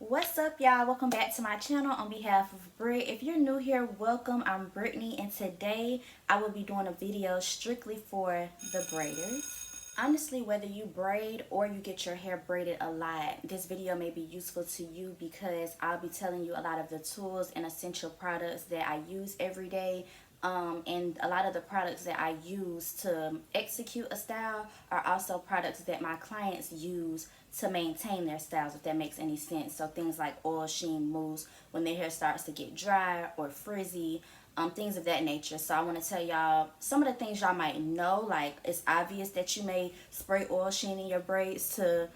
What's up, y'all? Welcome back to my channel. On behalf of Brit, if you're new here, welcome. I'm Brittany, and today I will be doing a video strictly for the braiders. Honestly, whether you braid or you get your hair braided a lot, this video may be useful to you because I'll be telling you a lot of the tools and essential products that I use every day. And a lot of the products that I use to execute a style are also products that my clients use to maintain their styles, if that makes any sense. So things like oil sheen, mousse, when their hair starts to get dry or frizzy, things of that nature. So I want to tell y'all some of the things y'all might know. Like, it's obvious that you may spray oil sheen in your braids to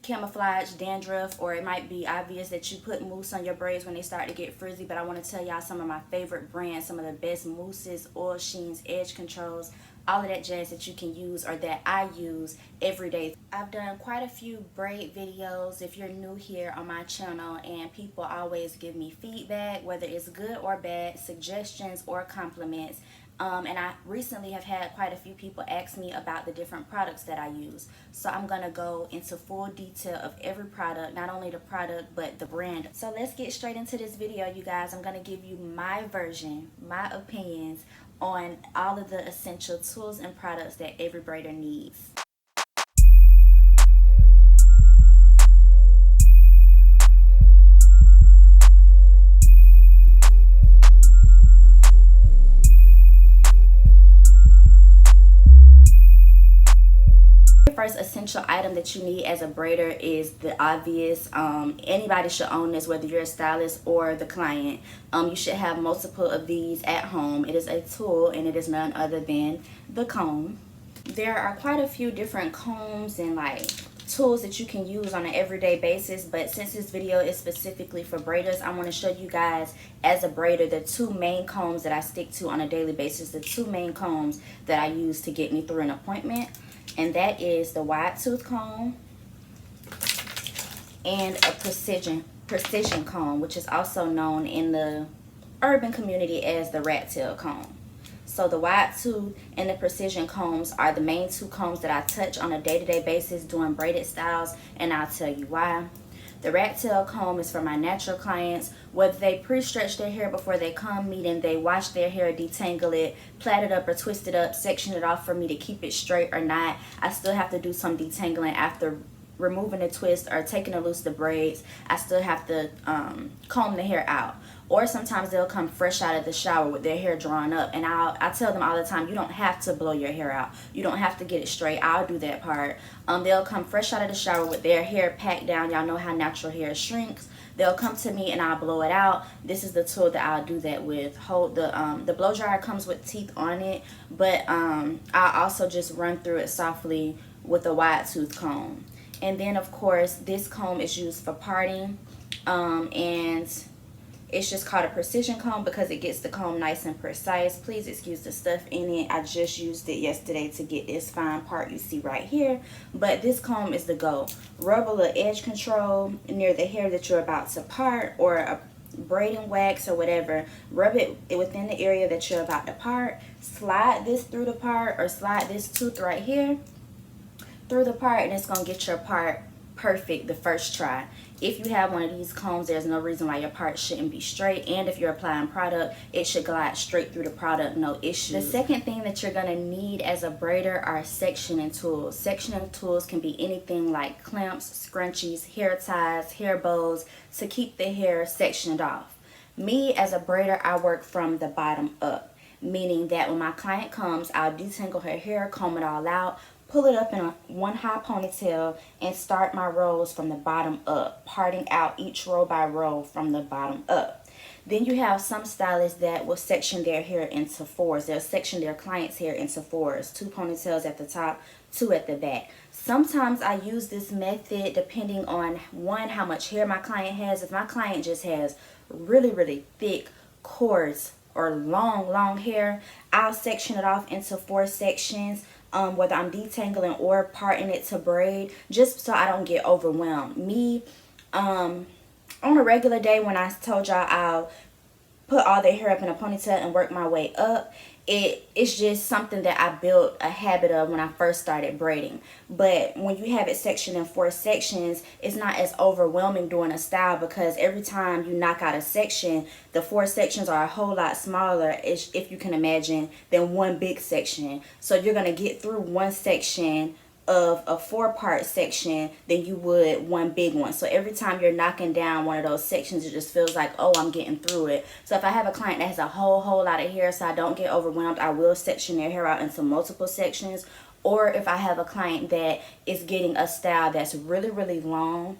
camouflage dandruff, or it might be obvious that you put mousse on your braids when they start to get frizzy. But I want to tell y'all some of my favorite brands, some of the best mousses, oil sheens, edge controls, all of that jazz that you can use or that I use every day. I've done quite a few braid videos if you're new here on my channel, and people always give me feedback, whether it's good or bad, suggestions or compliments. And I recently have had quite a few people ask me about the different products that I use. So I'm going to go into full detail of every product, not only the product, but the brand. So let's get straight into this video, you guys. I'm going to give you my version, my opinions on all of the essential tools and products that every braider needs. First essential item that you need as a braider is the obvious. Anybody should own this, whether you're a stylist or the client. You should have multiple of these at home. It is a tool, and it is none other than the comb. There are quite a few different combs and tools that you can use on an everyday basis, but since this video is specifically for braiders, I want to show you guys as a braider the two main combs that I stick to on a daily basis, the two main combs that I use to get me through an appointment. And that is the wide tooth comb and a precision comb, which is also known in the urban community as the rat tail comb. So the wide tooth and the precision combs are the main two combs that I touch on a day-to-day basis doing braided styles, and I'll tell you why. The rat tail comb is for my natural clients, whether they pre-stretch their hair before they come, meaning they wash their hair, detangle it, plait it up or twist it up, section it off for me to keep it straight or not. I still have to do some detangling after removing the twist or taking loose the braids. I still have to comb the hair out. Or sometimes they'll come fresh out of the shower with their hair drawn up, and I tell them all the time, you don't have to blow your hair out. You don't have to get it straight. I'll do that part. They'll come fresh out of the shower with their hair packed down. Y'all know how natural hair shrinks. They'll come to me and I'll blow it out. This is the tool that I'll do that with. The blow dryer comes with teeth on it, but I'll also just run through it softly with a wide tooth comb. And then of course this comb is used for parting, and it's just called a precision comb because it gets the comb nice and precise. Please excuse the stuff in it. I just used it yesterday to get this fine part you see right here. But this comb is the go. Rub a little edge control near the hair that you're about to part, or a braiding wax or whatever. Rub it within the area that you're about to part. Slide this through the part, or slide this tooth right here through the part, and it's gonna get your part perfect the first try. If you have one of these combs, there's no reason why your part shouldn't be straight, and if you're applying product, it should glide straight through the product, no issue. The second thing that you're gonna need as a braider are sectioning tools. Sectioning tools can be anything like clamps, scrunchies, hair ties, hair bows, to keep the hair sectioned off. Me as a braider, I work from the bottom up, meaning that when my client comes, I'll detangle her hair, comb it all out, pull it up in one high ponytail, and start my rows from the bottom up, parting out each row by row from the bottom up. Then you have some stylists that will section their hair into fours. They'll section their client's hair into fours, 2 ponytails at the top, 2 at the back. Sometimes I use this method depending on, one, how much hair my client has. If my client just has really thick, coarse, or long hair, I'll section it off into 4 sections, whether I'm detangling or parting it to braid, just so I don't get overwhelmed. Me, on a regular day, when I told y'all I'll put all their hair up in a ponytail and work my way up, it's just something that I built a habit of when I first started braiding. But when you have it sectioned in 4 sections, it's not as overwhelming doing a style, because every time you knock out a section, the 4 sections are a whole lot smaller, if you can imagine, than one big section. So you're going to get through one section of a 4-part section than you would one big one. So every time you're knocking down one of those sections, it just feels like, oh, I'm getting through it. So if I have a client that has a whole lot of hair, so I don't get overwhelmed, I will section their hair out into multiple sections. Or if I have a client that is getting a style that's really long,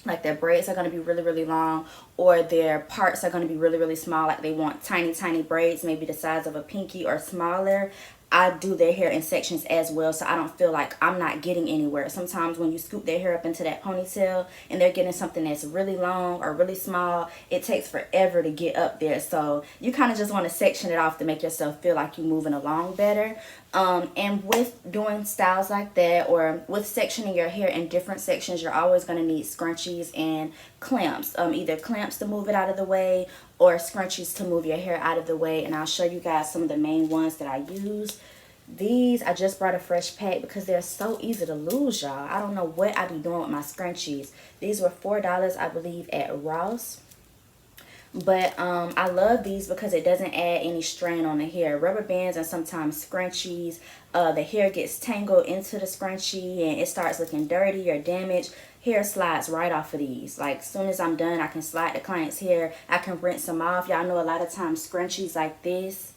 like their braids are going to be really long, or their parts are going to be really small, like they want tiny braids, maybe the size of a pinky or smaller, I do their hair in sections as well, so I don't feel like I'm not getting anywhere. Sometimes when you scoop their hair up into that ponytail and they're getting something that's really long or really small, it takes forever to get up there. So you kind of just want to section it off to make yourself feel like you're moving along better. And with doing styles like that, or with sectioning your hair in different sections, you're always going to need scrunchies and clamps. Either clamps to move it out of the way, or scrunchies to move your hair out of the way. And I'll show you guys some of the main ones that I use. These, I just brought a fresh pack because they're so easy to lose, y'all. I don't know what I be doing with my scrunchies. These were $4, I believe, at Ross. But I love these because it doesn't add any strain on the hair. Rubber bands and sometimes scrunchies, the hair gets tangled into the scrunchie and it starts looking dirty or damaged. Hair slides right off of these. Like, as soon as I'm done, I can slide the client's hair. I can rinse them off. Y'all know a lot of times scrunchies like this,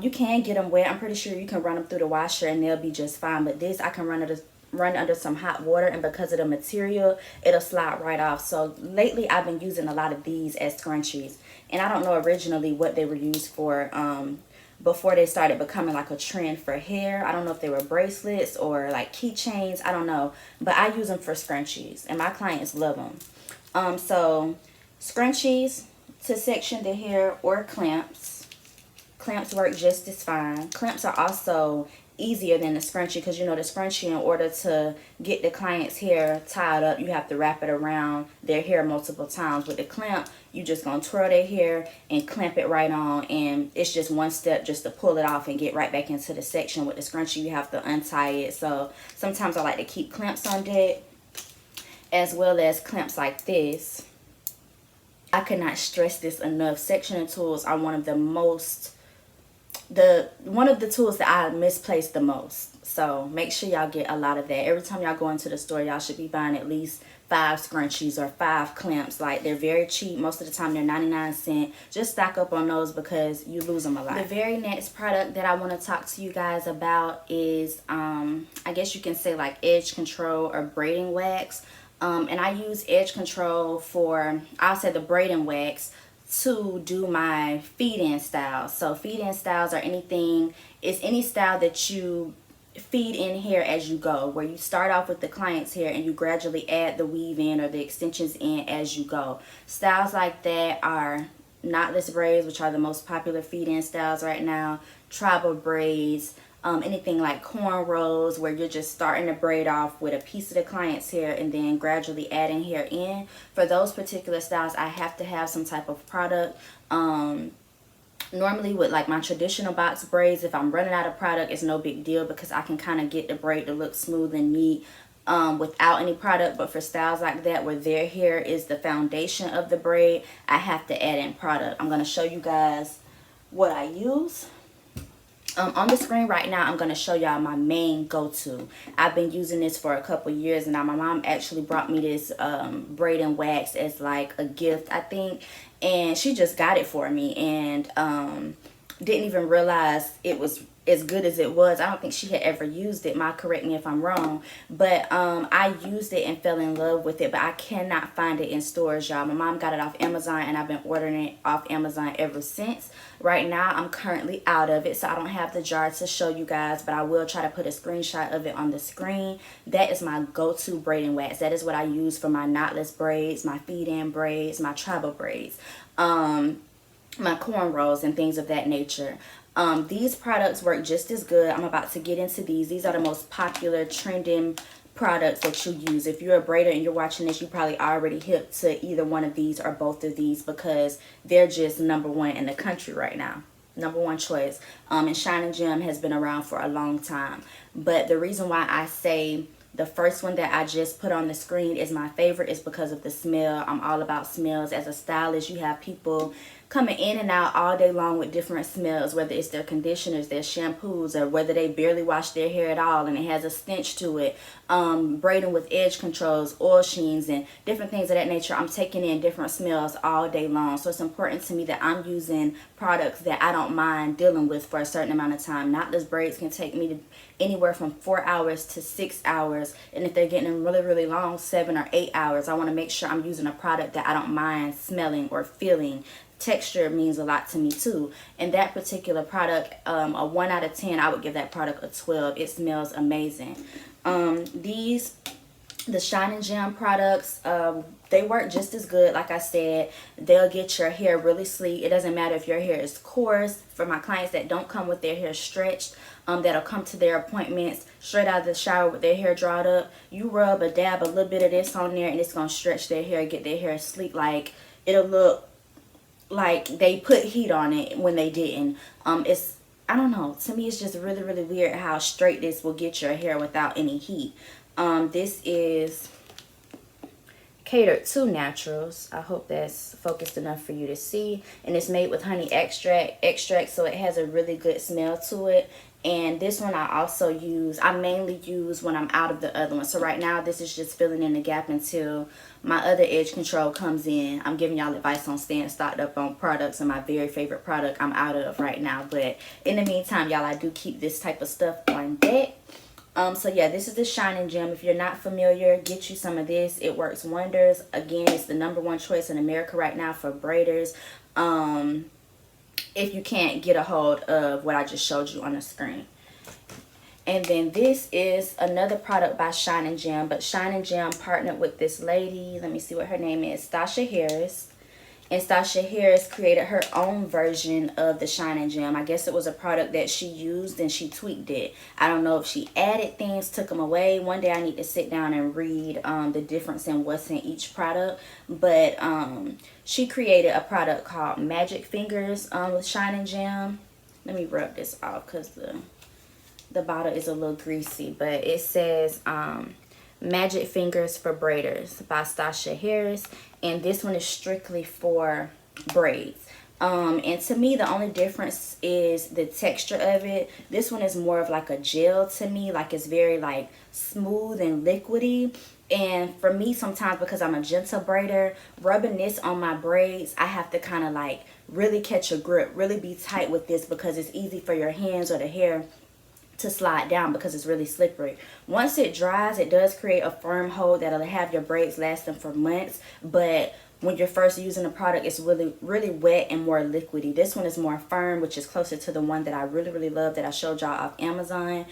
you can get them wet. I'm pretty sure you can run them through the washer and they'll be just fine. But this, I can run under some hot water, and because of the material, it'll slide right off. So lately I've been using a lot of these as scrunchies, and I don't know originally what they were used for before they started becoming like a trend for hair. I don't know if they were bracelets or like keychains, I don't know, but I use them for scrunchies and my clients love them. So scrunchies to section the hair, or clamps work just as fine. Clamps are also easier than the scrunchie, because you know the scrunchie, in order to get the client's hair tied up, you have to wrap it around their hair multiple times. With the clamp, you just gonna twirl their hair and clamp it right on, and it's just one step just to pull it off and get right back into the section. With the scrunchie, you have to untie it. So sometimes I like to keep clamps on deck, as well as clamps like this. I could not stress this enough. Sectioning tools are one of the tools that I misplaced the most. So make sure y'all get a lot of that. Every time y'all go into the store, y'all should be buying at least 5 scrunchies or 5 clamps. Like, they're very cheap. Most of the time they're 99¢. Just stock up on those because you lose them a lot. The very next product that I want to talk to you guys about is I guess you can say like edge control or braiding wax. And I use edge control for, I'll say, the braiding wax to do my feed-in styles. So feed-in styles are any style that you feed in hair as you go, where you start off with the client's hair and you gradually add the weave in or the extensions in as you go. Styles like that are knotless braids, which are the most popular feed-in styles right now, tribal braids, anything like cornrows, where you're just starting to braid off with a piece of the client's hair and then gradually adding hair in. For those particular styles, I have to have some type of product. Normally with like my traditional box braids, if I'm running out of product, it's no big deal because I can kind of get the braid to look smooth and neat without any product. But for styles like that, where their hair is the foundation of the braid, I have to add in product. I'm going to show you guys what I use. On the screen right now, I'm going to show y'all my main go-to. I've been using this for a couple years now. My mom actually brought me this braiding wax as like a gift, I think. And she just got it for me, and didn't even realize it was as good as it was. I don't think she had ever used it. Ma, correct me if I'm wrong. But I used it and fell in love with it, but I cannot find it in stores, y'all. My mom got it off Amazon, and I've been ordering it off Amazon ever since. Right now, I'm currently out of it, so I don't have the jar to show you guys, but I will try to put a screenshot of it on the screen. That is my go-to braiding wax. That is what I use for my knotless braids, my feed-in braids, my tribal braids, my cornrows, and things of that nature. These products work just as good. I'm about to get into these. These are the most popular trending products that you use. If you're a braider and you're watching this, you probably already hip to either one of these or both of these because they're just #1 in the country right now. #1 choice. And Shine Gem has been around for a long time. But the reason why I say the first one that I just put on the screen is my favorite is because of the smell. I'm all about smells. As a stylist, you have people coming in and out all day long with different smells, whether it's their conditioners, their shampoos, or whether they barely wash their hair at all and it has a stench to it. Braiding with edge controls, oil sheens, and different things of that nature. I'm taking in different smells all day long. So it's important to me that I'm using products that I don't mind dealing with for a certain amount of time. Knotless braids can take me to anywhere from 4 hours to 6 hours. And if they're getting really, really long, 7 or 8 hours, I want to make sure I'm using a product that I don't mind smelling or feeling. Texture means a lot to me too. And that particular product, a 1 out of 10, I would give that product a 12. It smells amazing. The Shine and Gem products, they work just as good. Like I said, they'll get your hair really sleek. It doesn't matter if your hair is coarse. For my clients that don't come with their hair stretched, that'll come to their appointments straight out of the shower with their hair dried up, you rub a dab, a little bit of this on there, and it's going to stretch their hair, get their hair sleek. Like, it'll look like they put heat on it when they didn't. I don't know, to me it's just really, really weird how straight this will get your hair without any heat. This is catered to naturals. I hope that's focused enough for you to see. And it's made with honey extract, so it has a really good smell to it. And this one I mainly use when I'm out of the other one. So right now this is just filling in the gap until my other edge control comes in. I'm giving y'all advice on staying stocked up on products, and my very favorite product I'm out of right now. But in the meantime, y'all, I do keep this type of stuff on deck. So yeah, this is the Shine and Gem. If you're not familiar, get you some of this. It works wonders. Again, it's the #1 choice in America right now for braiders. If you can't get a hold of what I just showed you on the screen. And then this is another product by Shine and Gem, but Shine and Gem partnered with this lady. Let me see what her name is. Stasha Harris. And Stasha Harris created her own version of the Shine and Gem. I guess it was a product that she used and she tweaked it. I don't know if she added things, took them away. One day I need to sit down and read the difference in what's in each product. But she created a product called Magic Fingers with Shine and Gem. Let me rub this off because the bottle is a little greasy. But it says Magic Fingers for Braiders by Stasha Harris. And this one is strictly for braids. And to me, the only difference is the texture of it. This one is more of like a gel to me. Like, it's very like smooth and liquidy. And for me, sometimes because I'm a gentle braider, rubbing this on my braids, I have to kind of like really catch a grip, really be tight with this, because it's easy for your hands or the hair to slide down because it's really slippery. Once it dries, it does create a firm hold that'll have your braids lasting for months. But when you're first using the product, it's really, really wet and more liquidy. This one is more firm, which is closer to the one that I really, really love that I showed y'all off Amazon.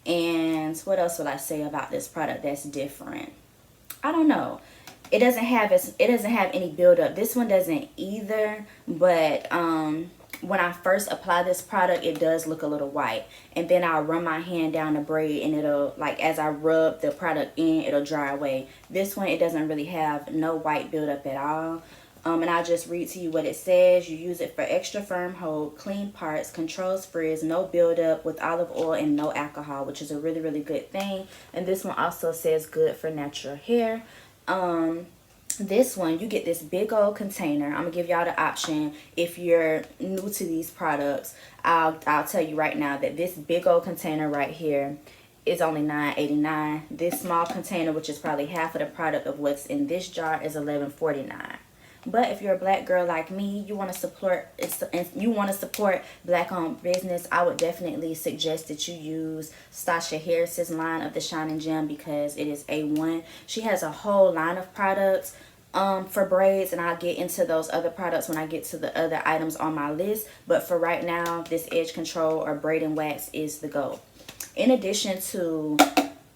And what else will I say about this product that's different? I don't know. It doesn't have any buildup. This one doesn't either, but when I first apply this product, it does look a little white. And then I'll run my hand down the braid and it'll, like, as I rub the product in, it'll dry away. This one, it doesn't really have no white buildup at all. And I'll just read to you what it says. You use it for extra firm hold, clean parts, controls frizz, no buildup, with olive oil and no alcohol, which is a really, really good thing. And this one also says good for natural hair. This one, you get this big old container. I'm gonna give y'all the option. If you're new to these products, I'll tell you right now that this big old container right here is only $9.89. This small container, which is probably half of the product of what's in this jar, is $11.49. But if you're a black girl like me, you want to support black-owned business, I would definitely suggest that you use Stasha Harris's line of the Shine and Gem, because it is A1. She has a whole line of products for braids, and I'll get into those other products when I get to the other items on my list. But for right now, this edge control or braiding wax is the go. In addition to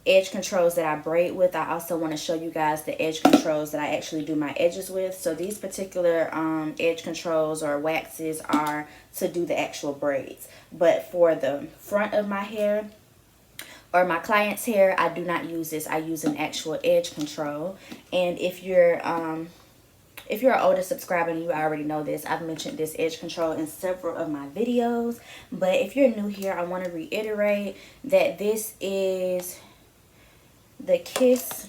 edge controls that I braid with, I also want to show you guys the edge controls that I actually do my edges with. So these particular edge controls or waxes are to do the actual braids, but for the front of my hair or my client's hair, I do not use this. I use an actual edge control. And if you're If you're an older subscriber and you already know this, I've mentioned this edge control in several of my videos. But if you're new here, I want to reiterate that this is the Kiss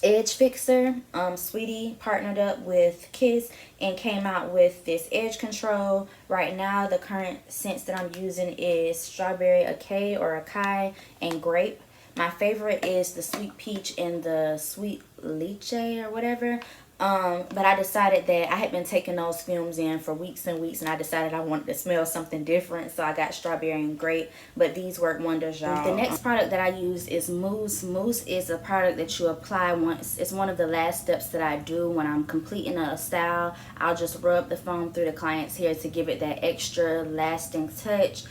Edge Fixer. Sweetie partnered up with Kiss and came out with this edge control. Right now, the current scents that I'm using is strawberry acai or acai and grape. My favorite is the sweet peach and the sweet lychee or whatever. But I decided that I had been taking those fumes in for weeks and weeks, and I decided I wanted to smell something different, so I got strawberry and grape. But these work wonders, y'all. The next product that I use is Mousse. Mousse is a product that you apply once. It's one of the last steps that I do when I'm completing a style. I'll just rub the foam through the client's hair to give it that extra lasting touch.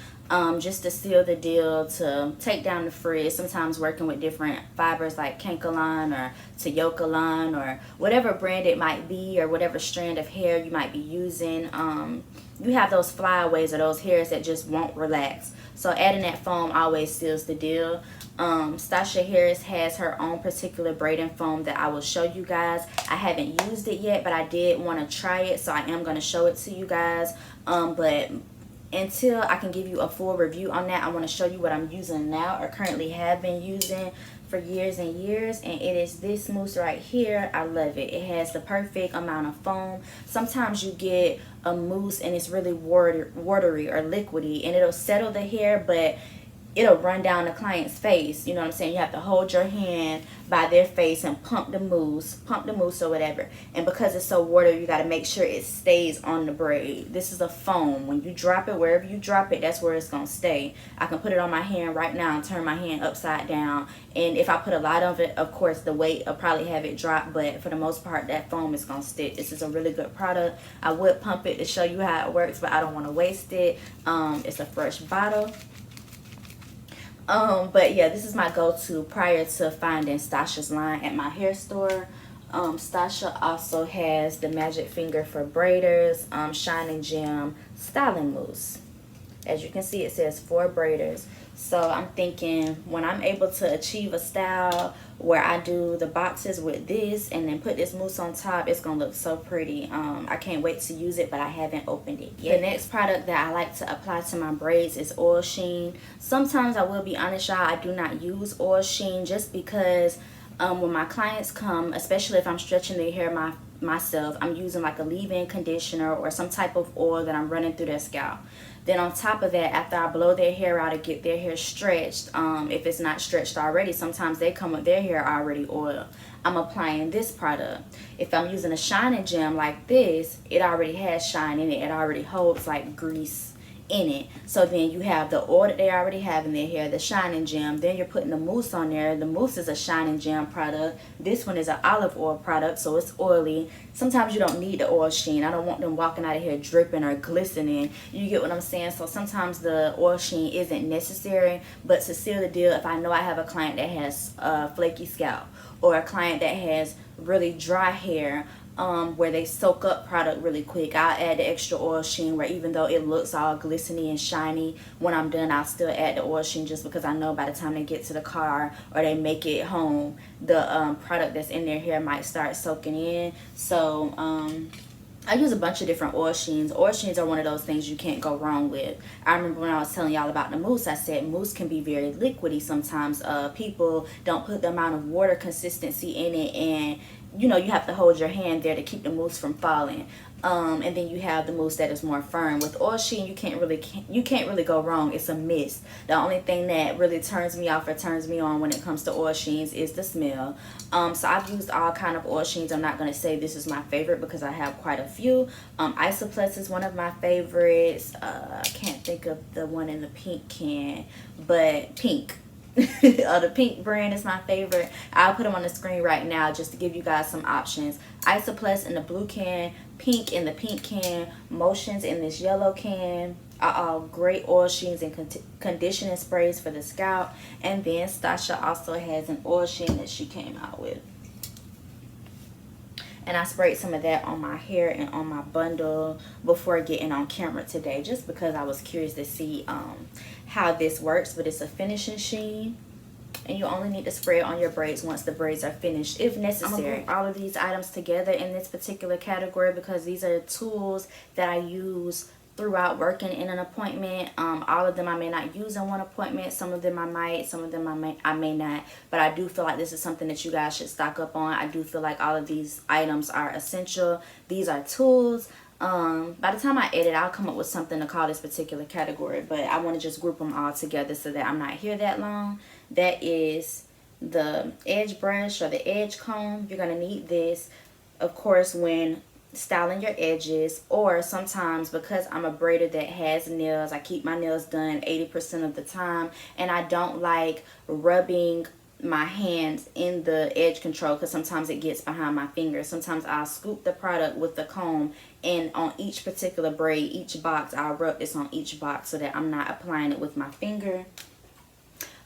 Just to seal the deal, to take down the frizz. Sometimes working with different fibers like Kankalan or Teokalan or whatever brand it might be, or whatever strand of hair you might be using. You have those flyaways or those hairs that just won't relax. So adding that foam always seals the deal. Stasha Harris has her own particular braiding foam that I will show you guys. I haven't used it yet, but I did want to try it, so I am going to show it to you guys. But until I can give you a full review on that, I want to show you what I'm using now, or currently have been using for years and years, and it is this mousse right here. I love it. It has the perfect amount of foam. Sometimes you get a mousse and it's really watery or liquidy, and it'll settle the hair, but it'll run down the client's face. You know what I'm saying? You have to hold your hand by their face and pump the mousse or whatever. And because it's so watery, you got to make sure it stays on the braid. This is a foam. When you drop it, wherever you drop it, that's where it's going to stay. I can put it on my hand right now and turn my hand upside down. And if I put a lot of it, of course, the weight will probably have it drop. But for the most part, that foam is going to stick. This is a really good product. I would pump it to show you how it works, but I don't want to waste it. It's a fresh bottle. But yeah, this is my go-to prior to finding Stasha's line at my hair store. Stasha also has the Magic Finger for braiders, Shining Gem styling mousse. As you can see, it says for braiders. So I'm thinking when I'm able to achieve a style where I do the boxes with this and then put this mousse on top, it's gonna look so pretty. I can't wait to use it, but I haven't opened it yet. The next product that I like to apply to my braids is oil sheen. Sometimes, I will be honest, y'all, I do not use oil sheen just because when my clients come, especially if I'm stretching their hair myself, I'm using like a leave-in conditioner or some type of oil that I'm running through their scalp. Then on top of that, after I blow their hair out to get their hair stretched, if it's not stretched already, sometimes they come with their hair already oiled. I'm applying this product. If I'm using a Shining Gem like this, it already has shine in it. It already holds like grease in it. So then you have the oil that they already have in their hair, the Shining Gem. Then you're putting the mousse on there. The mousse is a Shining Gem product. This one is an olive oil product, so it's oily. Sometimes you don't need the oil sheen. I don't want them walking out of here dripping or glistening. You get what I'm saying? So sometimes the oil sheen isn't necessary, but to seal the deal, if I know I have a client that has flaky scalp or a client that has really dry hair, where they soak up product really quick, I'll add the extra oil sheen, where even though it looks all glistening and shiny, when I'm done, I'll still add the oil sheen, just because I know by the time they get to the car or they make it home, the product that's in their hair might start soaking in. So I use a bunch of different oil sheens. Oil sheens are one of those things you can't go wrong with. I remember when I was telling y'all about the mousse, I said mousse can be very liquidy sometimes. People don't put the amount of water consistency in it, and you know, you have to hold your hand there to keep the mousse from falling. And then you have the mousse that is more firm. With oil sheen, you can't really go wrong. It's a mist. The only thing that really turns me off or turns me on when it comes to oil sheens is the smell. So I've used all kind of oil sheens. I'm not going to say this is my favorite because I have quite a few. Isoplex is one of my favorites. I can't think of the one in the pink can, but Pink. The Pink brand is my favorite. I'll put them on the screen right now just to give you guys some options. Isoplex in the blue can, Pink in the pink can, Motions in this yellow can are all great oil sheens and conditioning sprays for the scalp. And then Stasha also has an oil sheen that she came out with. And I sprayed some of that on my hair and on my bundle before getting on camera today, just because I was curious to see how this works. But it's a finishing sheen. and you only need to spray it on your braids once the braids are finished if necessary. I'm gonna group all of these items together in this particular category because these are tools that I use throughout working in an appointment. All of them I may not use in one appointment. Some of them I might, some of them I may not, but I do feel like this is something that you guys should stock up on. I do feel like all of these items are essential. These are tools. By the time I edit, I'll come up with something to call this particular category, but I want to just group them all together so that I'm not here that long. That is the edge brush or the edge comb. You're going to need this, of course, when styling your edges, or sometimes because I'm a braider that has nails, I keep my nails done 80% of the time, and I don't like rubbing my hands in the edge control because sometimes it gets behind my fingers. Sometimes I'll scoop the product with the comb, and on each particular braid, each box, I'll rub this on each box so that I'm not applying it with my finger.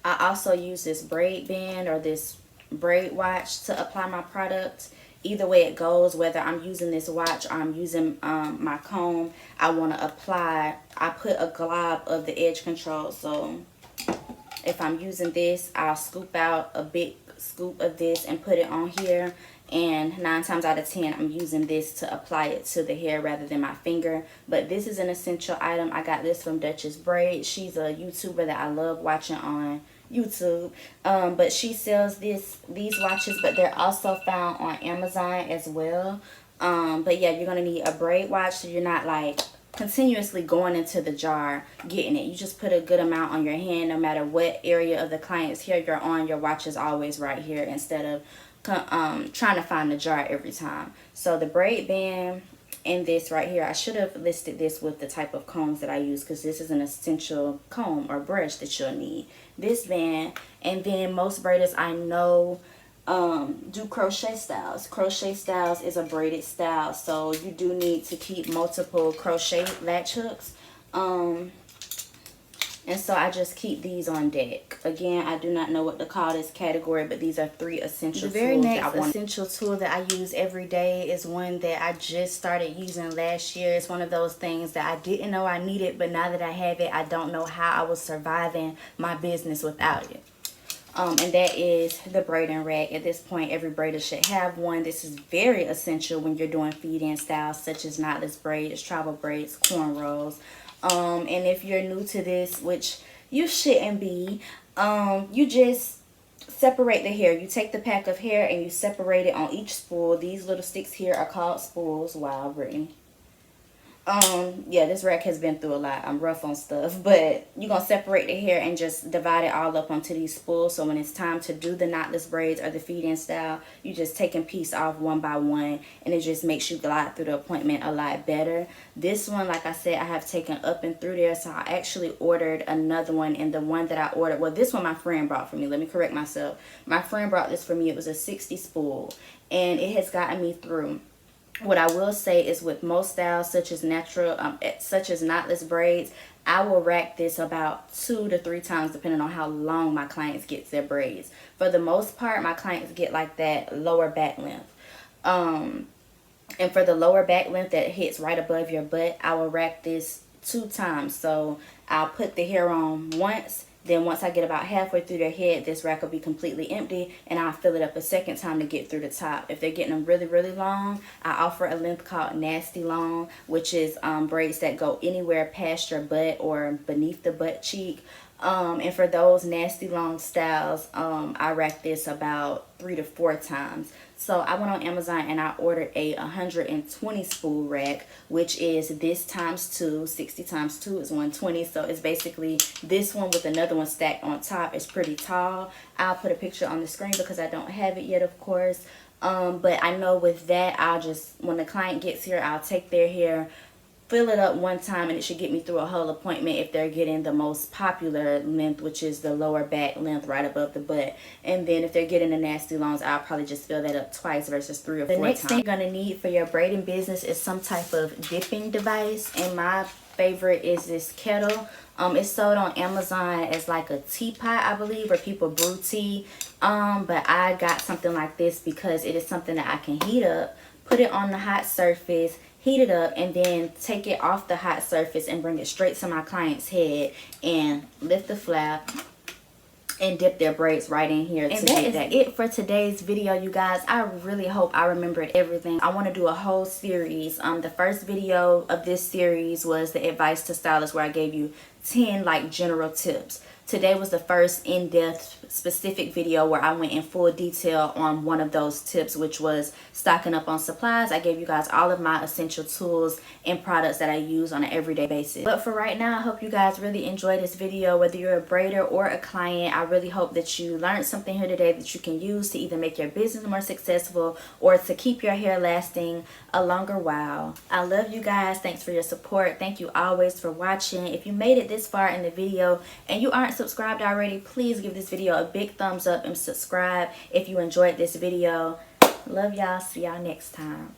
I also use this braid band or this braid watch to apply my product. Either way it goes, whether I'm using this watch or I'm using my comb, I want to apply, I put a glob of the edge control. So if I'm using this, I'll scoop out a big scoop of this and put it on here. And 9 times out of 10, I'm using this to apply it to the hair rather than my finger. But this is an essential item. I got this from Duchess Braid. She's a YouTuber that I love watching on YouTube. But she sells these watches, but they're also found on Amazon as well. But yeah, you're going to need a braid watch so you're not like continuously going into the jar getting it. You just put a good amount on your hand. No matter what area of the client's hair you're on, your watch is always right here instead of trying to find the jar every time. So the braid band and this right here, I should have listed this with the type of combs that I use because this is an essential comb or brush that you'll need. This band, and then most braiders I know do crochet styles. Crochet styles is a braided style, so you do need to keep multiple crochet latch hooks. And so I just keep these on deck. Again, I do not know what to call this category, but these are 3 essential tools. The very next essential tool that I use every day is one that I just started using last year. It's one of those things that I didn't know I needed, but now that I have it, I don't know how I was surviving my business without it. And that is the braiding rack. At this point, every braider should have one. This is very essential when you're doing feed-in styles such as knotless braids, travel braids, cornrows. And if you're new to this, which you shouldn't be, you just separate the hair. You take the pack of hair and you separate it on each spool. These little sticks here are called spools. Wow, Brittany. Yeah, this rack has been through a lot. I'm rough on stuff, but you're gonna separate the hair and just divide it all up onto these spools. So when it's time to do the knotless braids or the feed-in style, you just take a piece off one by one, and it just makes you glide through the appointment a lot better. This one, like I said, I have taken up and through there, so I actually ordered another one, and the one that I ordered, well, this one my friend brought for me. Let me correct myself. My friend brought this for me. It was a 60 spool, and it has gotten me through. What I will say is with most styles such as knotless braids, I will rack this about 2 to 3 times depending on how long my clients get their braids. For the most part, my clients get like that lower back length. And for the lower back length that hits right above your butt, I will rack this 2 times. So I'll put the hair on once. Then once I get about halfway through their head, this rack will be completely empty, and I'll fill it up a second time to get through the top. If they're getting them really, really long, I offer a length called nasty long, which is braids that go anywhere past your butt or beneath the butt cheek. And for those nasty long styles, I rack this about 3 to 4 times. So I went on Amazon and I ordered a 120 spool rack, which is this times 2. 60 times 2 is 120. So it's basically this one with another one stacked on top. It's pretty tall. I'll put a picture on the screen because I don't have it yet, of course. But I know with that, I'll just, when the client gets here, I'll take their hair, fill it up one time, and it should get me through a whole appointment if they're getting the most popular length, which is the lower back length right above the butt. And then if they're getting the nasty longs, I'll probably just fill that up twice versus 3 or 4 times. The next thing you're going to need for your braiding business is some type of dipping device. And my favorite is this kettle. It's sold on Amazon as like a teapot, I believe, where people brew tea. But I got something like this because it is something that I can heat up, put it on the hot surface, heat it up, and then take it off the hot surface and bring it straight to my client's head and lift the flap and dip their braids right in here. And that is it for today's video, you guys. I really hope I remembered everything. I want to do a whole series. The first video of this series was the advice to stylists, where I gave you 10 like general tips. Today was the first in-depth specific video where I went in full detail on one of those tips, which was stocking up on supplies. I gave you guys all of my essential tools and products that I use on an everyday basis. But for right now, I hope you guys really enjoyed this video. Whether you're a braider or a client, I really hope that you learned something here today that you can use to either make your business more successful or to keep your hair lasting a longer while. I love you guys. Thanks for your support. Thank you always for watching. If you made it this far in the video and you aren't subscribed already, please give this video a big thumbs up and subscribe if you enjoyed this video. Love y'all. See y'all next time.